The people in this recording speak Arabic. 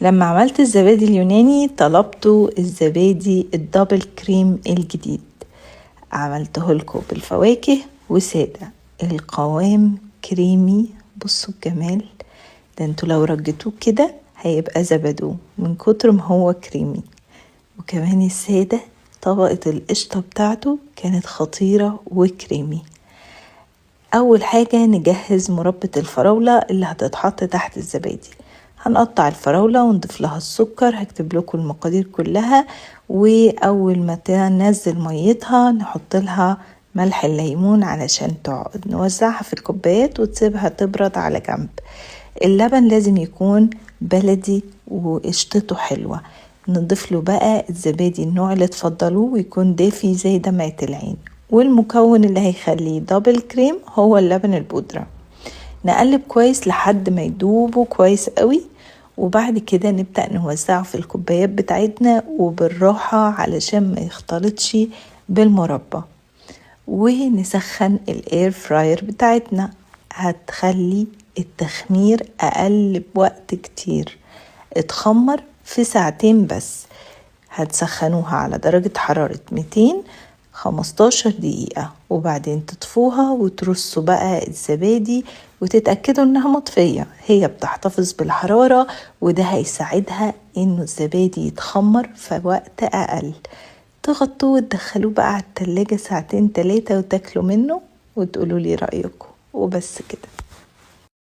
لما عملت الزبادي اليوناني طلبته الزبادي الدبل كريم الجديد، عملته لكم بالفواكه وسادة. القوام كريمي، بصوا الجمال ده، انتوا لو رجتوه كده هيبقى زبدو من كتر ما هو كريمي. وكمان السادة طبقة القشطة بتاعته كانت خطيرة وكريمي. أول حاجة نجهز مربى الفراولة اللي هتتحط تحت الزبادي. هنقطع الفراولة ونضيف لها السكر، هكتب لكم المقادير كلها. وأول ما تنزل ميتها نحط لها ملح الليمون علشان تقعد، نوزعها في الكوبايات وتسيبها تبرد على جنب. اللبن لازم يكون بلدي وقشطته حلوة. نضيف له بقى الزبادي النوع اللي تفضلوه ويكون دافي زي دمعة العين. والمكون اللي هيخليه دبل كريم هو اللبن البودرة. نقلب كويس لحد ما يدوبوا كويس قوي، وبعد كده نبدأ نوزعه في الكوبايات بتاعتنا وبالراحة علشان ما يختلطش بالمربى. ونسخن الاير فراير بتاعتنا، هتخلي التخمير اقل بوقت كتير، اتخمر في ساعتين بس. هتسخنوها على درجة حرارة 215 دقيقة، وبعدين تطفوها وترصوا بقى الزبادي وتتأكدوا انها مطفية، هي بتحتفظ بالحرارة وده هيساعدها انه الزبادي يتخمر في وقت اقل. تغطوه وتدخلوه بقى على التلاجة ساعتين 3 وتاكلوا منه وتقولوا لي رأيكم، وبس كده.